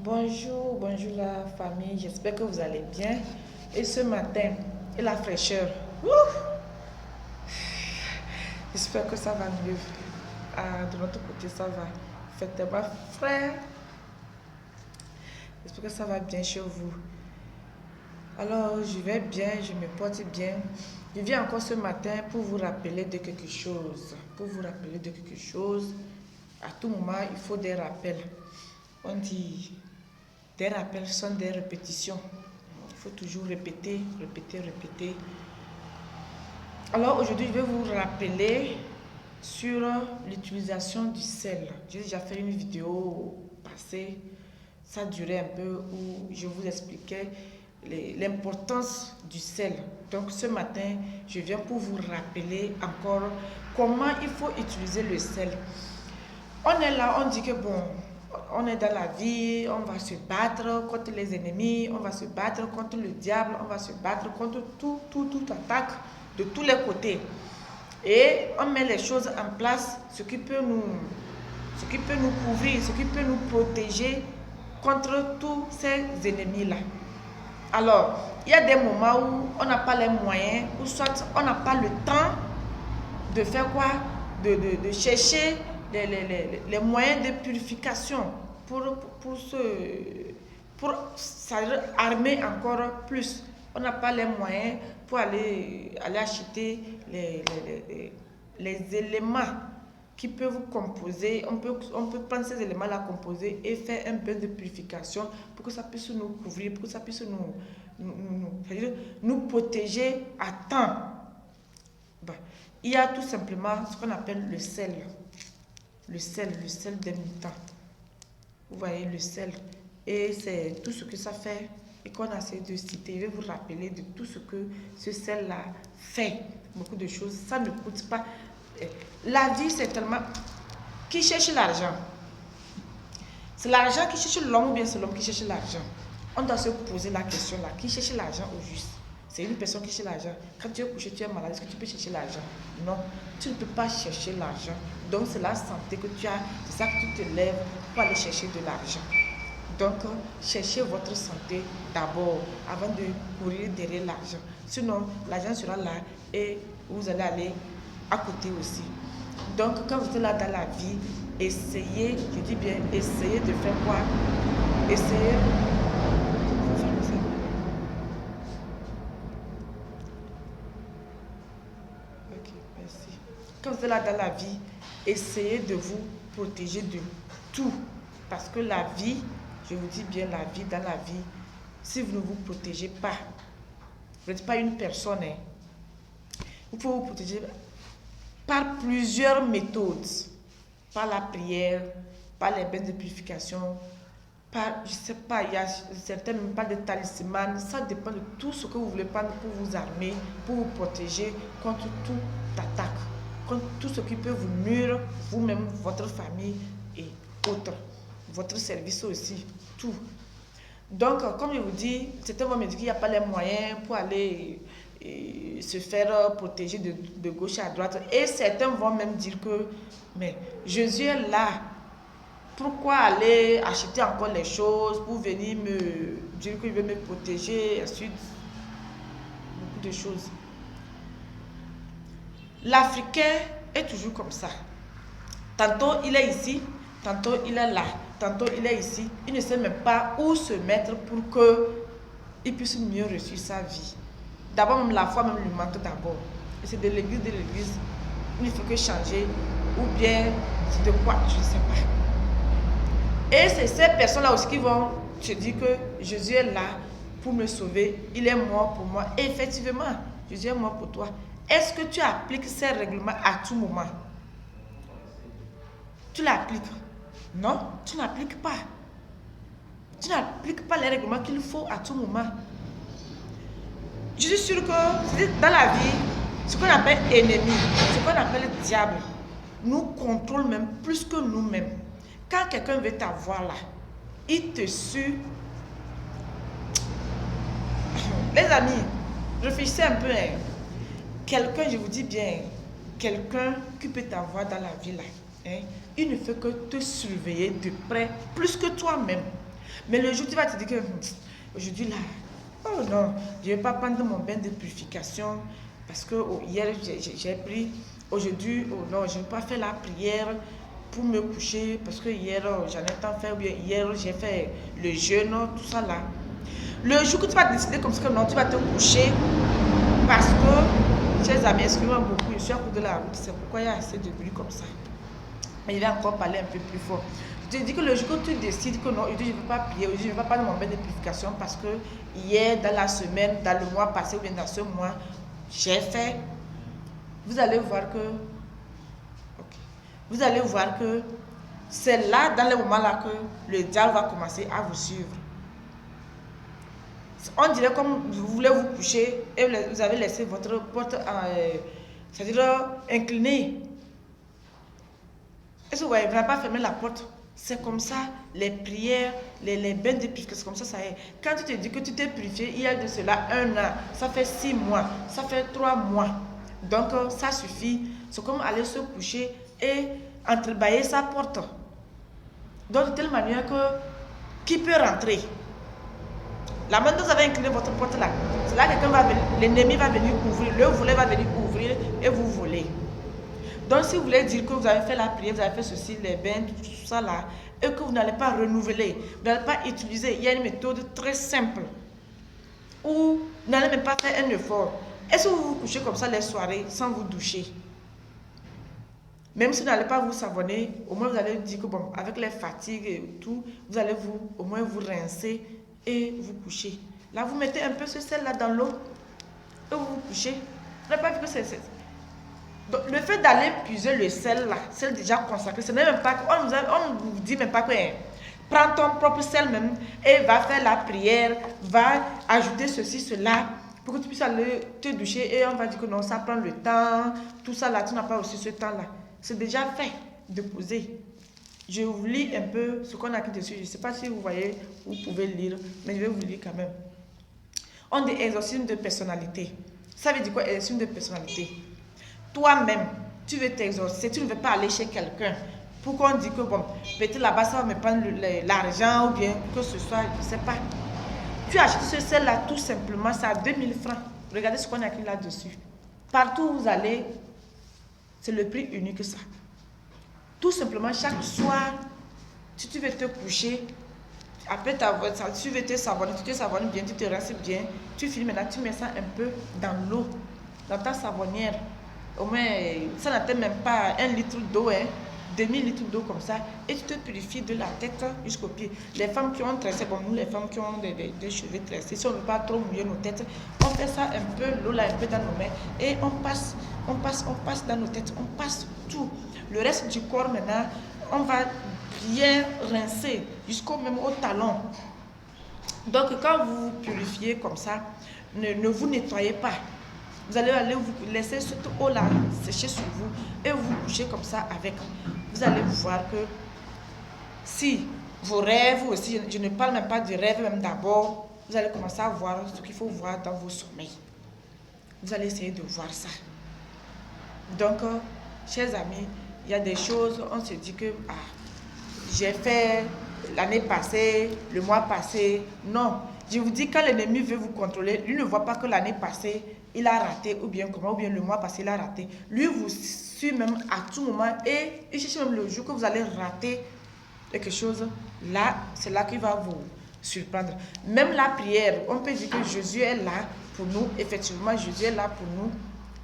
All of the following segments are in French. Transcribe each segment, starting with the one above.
Bonjour, bonjour la famille, j'espère que vous allez bien. Et ce matin, et la fraîcheur, j'espère que ça va mieux. De notre côté, ça va. Il fait tellement frais. J'espère que ça va bien chez vous. Alors, je vais bien, je me porte bien. Je viens encore ce matin pour vous rappeler de quelque chose. Pour vous rappeler de quelque chose. À tout moment, il faut des rappels. On dit, des rappels sont des répétitions. Il faut toujours répéter, répéter, répéter. Alors aujourd'hui, je vais vous rappeler sur l'utilisation du sel. J'ai déjà fait une vidéo passée, ça durait un peu, où je vous expliquais l'importance du sel. Donc ce matin, je viens pour vous rappeler encore comment il faut utiliser le sel. On est là, on dit que bon, on est dans la vie, on va se battre contre les ennemis, on va se battre contre le diable, on va se battre contre toute attaque de tous les côtés. Et on met les choses en place, ce qui peut nous couvrir, ce qui peut nous protéger contre tous ces ennemis-là. Alors, il y a des moments où on n'a pas les moyens, ou soit on n'a pas le temps de faire quoi? De chercher les moyens de purification pour s'armer encore plus. On n'a pas les moyens pour aller acheter les éléments qui peuvent composer. On peut prendre ces éléments-là composés et faire un bain de purification pour que ça puisse nous couvrir, pour que ça puisse nous protéger à temps. Bon. Il y a tout simplement ce qu'on appelle le sel. Le sel des mutants. Vous voyez le sel. Et c'est tout ce que ça fait et qu'on a essayé de citer. Je vais vous rappeler de tout ce que ce sel-là fait. Beaucoup de choses. Ça ne coûte pas. La vie, c'est tellement... Qui cherche l'argent? C'est l'argent qui cherche l'homme ou bien c'est l'homme qui cherche l'argent? On doit se poser la question là. Qui cherche l'argent au juste? C'est une personne qui cherche l'argent. Quand tu es couché, tu es malade, est-ce que tu peux chercher l'argent? Non, tu ne peux pas chercher l'argent. Donc c'est la santé que tu as, c'est ça que tu te lèves pour aller chercher de l'argent. Donc cherchez votre santé d'abord avant de courir derrière l'argent. Sinon, l'argent sera là et vous allez aller à côté aussi. Donc quand vous êtes là dans la vie, essayez, je dis bien, essayez de faire quoi? Essayez... Quand vous êtes là dans la vie, essayez de vous protéger de tout. Parce que la vie, je vous dis bien la vie, dans la vie, si vous ne vous protégez pas, vous n'êtes pas une personne, hein, vous pouvez vous protéger par plusieurs méthodes. Par la prière, par les bains de purification, par, je ne sais pas, il y a certains même pas de talisman. Ça dépend de tout ce que vous voulez prendre pour vous armer, pour vous protéger contre toute attaque. Contre tout ce qui peut vous nuire, vous-même, votre famille et autres. Votre service aussi, tout. Donc, comme je vous dis, certains vont me dire qu'il n'y a pas les moyens pour aller se faire protéger de gauche à droite. Et certains vont même dire que, mais Jésus est là. Pourquoi aller acheter encore les choses pour venir me dire qu'il veut me protéger, ensuite, beaucoup de choses. L'Africain est toujours comme ça. Tantôt il est ici, tantôt il est là, tantôt il est ici. Il ne sait même pas où se mettre pour qu'il puisse mieux réussir sa vie. D'abord, même la foi même lui manque d'abord. Et c'est de l'église, il ne faut que changer. Ou bien, c'est de quoi, je ne sais pas. Et c'est ces personnes-là aussi qui vont se dire que Jésus est là pour me sauver. Il est mort pour moi. Et effectivement, Jésus est mort pour toi. Est-ce que tu appliques ces règlements à tout moment? Tu l'appliques? Non, tu n'appliques pas. Tu n'appliques pas les règlements qu'il faut à tout moment. Je suis sûre que dans la vie, ce qu'on appelle ennemi, ce qu'on appelle diable, nous contrôle même plus que nous-mêmes. Quand quelqu'un veut t'avoir là, il te suit. Les amis, réfléchissez un peu. Hein. Quelqu'un, je vous dis bien, quelqu'un qui peut t'avoir dans la vie là, hein, il ne fait que te surveiller de près, plus que toi-même. Mais le jour où tu vas te dire que aujourd'hui là, oh non, je ne vais pas prendre mon bain de purification parce que hier j'ai pris, aujourd'hui, oh non, je ne vais pas faire la prière pour me coucher parce que hier j'en ai tant fait, ou bien hier j'ai fait le jeûne, tout ça là. Le jour que tu vas décider comme ça que non, tu vas te coucher parce que, chers amis, excusez-moi beaucoup, je suis à côté de la route, c'est pourquoi il y a assez de bruit comme ça. Mais je vais encore parler un peu plus fort. Je te dis que le jour où tu décides que non, aujourd'hui je ne vais pas prier, aujourd'hui je ne vais pas prendre mon bain de purification parce que hier, dans la semaine, dans le mois passé ou bien dans ce mois, j'ai fait, vous allez voir que, vous allez voir que c'est là, dans les moments-là, que le diable va commencer à vous suivre. On dirait comme vous voulez vous coucher et vous avez laissé votre porte, c'est-à-dire inclinée. Est-ce que vous voyez, vous n'avez pas fermé la porte? C'est comme ça, les prières, les bains de purification, c'est comme ça est. Quand tu te dis que tu t'es purifié, il y a de cela 1 an, ça fait 6 mois, ça fait 3 mois. Donc, ça suffit. C'est comme aller se coucher et entrebâiller sa porte. Donc, de telle manière que, qui peut rentrer? La main dont vous avez incliné votre porte là, c'est là que quelqu'un va venir, l'ennemi va venir ouvrir, le volet va venir ouvrir et vous voler. Donc, si vous voulez dire que vous avez fait la prière, vous avez fait ceci, les bains, tout ça là, et que vous n'allez pas renouveler, vous n'allez pas utiliser, il y a une méthode très simple où vous n'allez même pas faire un effort. Est-ce que vous vous couchez comme ça les soirées sans vous doucher? Même si vous n'allez pas vous savonner, au moins vous allez dire que bon, avec les fatigues et tout, vous allez au moins vous rincer et vous coucher. Là, vous mettez un peu ce sel là dans l'eau et vous vous couchez. Vous n'avez pas vu que c'est... Donc, le fait d'aller puiser le sel là, sel déjà consacré, ce n'est même pas, on ne vous dit même pas que prends ton propre sel même et va faire la prière, va ajouter ceci, cela, pour que tu puisses aller te doucher et on va dire que non, ça prend le temps, tout ça là, tu n'as pas aussi ce temps là. C'est déjà fait de poser. Je vous lis un peu ce qu'on a écrit dessus, je ne sais pas si vous voyez, vous pouvez lire, mais je vais vous lire quand même. On dit exorcisme de personnalité. Ça veut dire quoi, exorcisme de personnalité? Toi-même, tu veux t'exorciser, tu ne veux pas aller chez quelqu'un. Pourquoi on dit que bon, peut-être là-bas ça va me prendre l'argent ou bien que ce soit, je ne sais pas. Tu achètes ce sel-là tout simplement, c'est à 2000 francs. Regardez ce qu'on a écrit là-dessus. Partout où vous allez, c'est le prix unique ça. Tout simplement, chaque soir, si tu veux te coucher, après tu veux te savonner, tu te savonnes bien, tu te rinces bien, tu finis maintenant, tu mets ça un peu dans l'eau, dans ta savonnière. Au moins, ça n'atteint même pas 1 litre d'eau, hein, demi-litre d'eau comme ça, et tu te purifies de la tête jusqu'aux pieds. Les femmes qui ont tressé, bon, nous les femmes qui ont des cheveux tressés, si on ne veut pas trop mouiller nos têtes, on fait ça un peu, l'eau là un peu dans nos mains, et on passe dans nos têtes, on passe tout. Le reste du corps maintenant, on va bien rincer jusqu'au même au talon. Donc quand vous vous purifiez comme ça, ne vous nettoyez pas. Vous allez vous laisser cette eau-là sécher sur vous et vous coucher comme ça avec. Vous allez voir que si vos rêves aussi, je ne parle même pas de rêves même d'abord, vous allez commencer à voir ce qu'il faut voir dans vos sommeils. Vous allez essayer de voir ça. Donc, chers amis, il y a des choses, on se dit que j'ai fait l'année passée, le mois passé. Non, je vous dis, quand l'ennemi veut vous contrôler, lui ne voit pas que l'année passée, il a raté, ou bien comment, ou bien le mois passé, il a raté. Lui vous suit même à tout moment et il cherche même le jour que vous allez rater quelque chose. Là, c'est là qu'il va vous surprendre. Même la prière, on peut dire que Jésus est là pour nous. Effectivement, Jésus est là pour nous.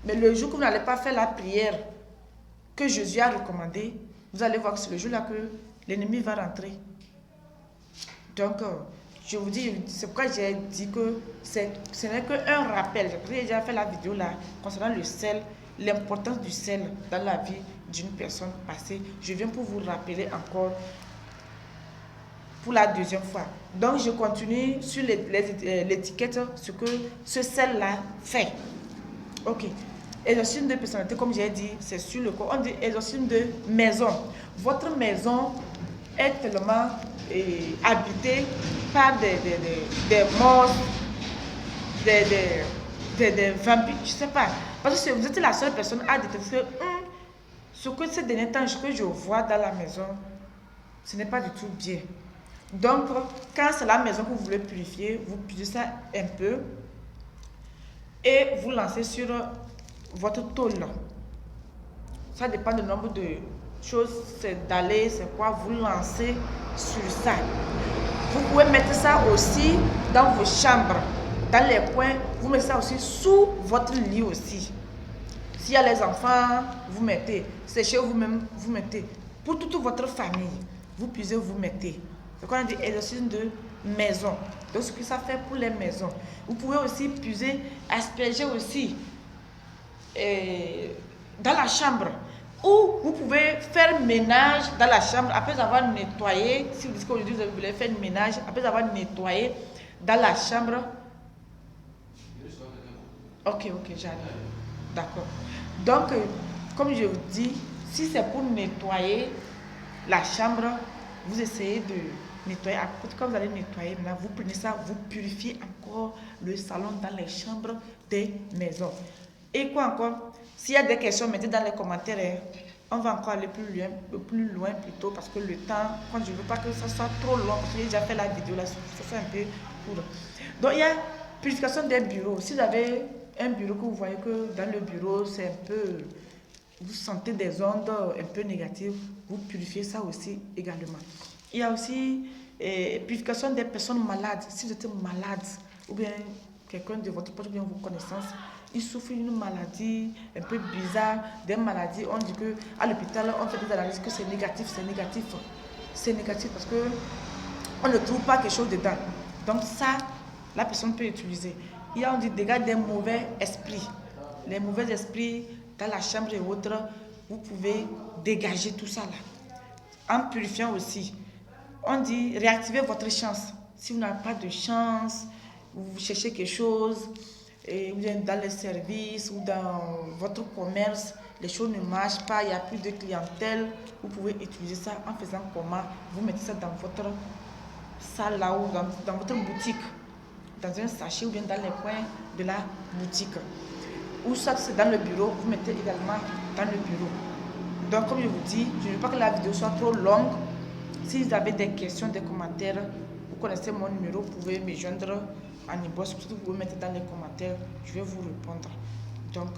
Mais le jour que vous n'allez pas faire la prière que Jésus a recommandée, vous allez voir que c'est le jour-là que l'ennemi va rentrer. Donc, je vous dis, c'est pourquoi j'ai dit que ce n'est qu'un rappel. J'ai déjà fait la vidéo là concernant le sel, l'importance du sel dans la vie d'une personne passée. Je viens pour vous rappeler encore pour la deuxième fois. Donc, je continue sur l'étiquette ce que ce sel-là fait. Ok. Exorcisme de personnalité, comme j'ai dit, c'est sur le corps. On dit exorcisme de maison. Votre maison est tellement habitée par des monstres, des vampires, je ne sais pas. Parce que vous êtes la seule personne à dire que ce que ces derniers temps, ce que je vois dans la maison, ce n'est pas du tout bien. Donc, quand c'est la maison que vous voulez purifier, vous puisez ça un peu et vous lancez sur votre tôle. Ça dépend du nombre de choses, c'est d'aller, c'est quoi, vous lancez sur ça. Vous pouvez mettre ça aussi dans vos chambres, dans les coins, vous mettez ça aussi sous votre lit aussi. S'il y a les enfants, vous mettez. C'est chez vous-même, vous mettez. Pour toute votre famille, vous puisez, vous mettez. C'est quoi on dit exercice de maison. Donc ce que ça fait pour les maisons. Vous pouvez aussi puiser, asperger aussi dans la chambre. Ou vous pouvez faire ménage dans la chambre après avoir nettoyé. Si vous dites qu'aujourd'hui vous voulez faire ménage, après avoir nettoyé dans la chambre. Ok, j'arrive. D'accord. Donc, comme je vous dis, si c'est pour nettoyer la chambre, vous essayez de nettoyer. Quand vous allez nettoyer, maintenant, vous prenez ça, vous purifiez encore le salon dans les chambres des maisons. Et quoi encore? S'il y a des questions, mettez dans les commentaires. On va encore aller plus loin plutôt parce que le temps, quand je ne veux pas que ça soit trop long, parce que j'ai déjà fait la vidéo là, ça fait un peu court. Donc, il y a purification des bureaux. Si vous avez un bureau que vous voyez que dans le bureau, c'est un peu, vous sentez des ondes un peu négatives, vous purifiez ça aussi également. Il y a aussi purification des personnes malades. Si vous êtes malade ou bien quelqu'un de votre pote ou bien vos connaissances, il souffre d'une maladie un peu bizarre, des maladies, on dit qu'à l'hôpital, on fait des analyses que c'est négatif. C'est négatif parce que on ne trouve pas quelque chose dedans. Donc ça, la personne peut utiliser. Il y a, on dit, dégâts des mauvais esprits. Les mauvais esprits dans la chambre et autres, vous pouvez dégager tout ça là. En purifiant aussi, on dit réactiver votre chance. Si vous n'avez pas de chance, vous cherchez quelque chose, et dans les services ou dans votre commerce, les choses ne marchent pas, il n'y a plus de clientèle, vous pouvez utiliser ça en faisant comment? Vous mettez ça dans votre salle là ou dans votre boutique, dans un sachet ou bien dans les coins de la boutique. Ou ça c'est dans le bureau, vous mettez également dans le bureau. Donc comme je vous dis, je ne veux pas que la vidéo soit trop longue. Si vous avez des questions, des commentaires, vous connaissez mon numéro, vous pouvez me joindre en inbox, vous pouvez mettre dans les commentaires, je vais vous répondre. Donc,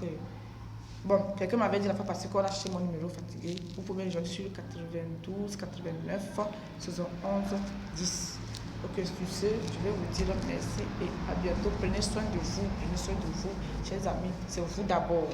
bon, quelqu'un m'avait dit la fois passée qu'on a acheté mon numéro fatigué. Vous pouvez me joindre sur 92 89 71 10. Ok, sur ce, je vais vous dire merci et à bientôt. Prenez soin de vous, chers amis. C'est vous d'abord.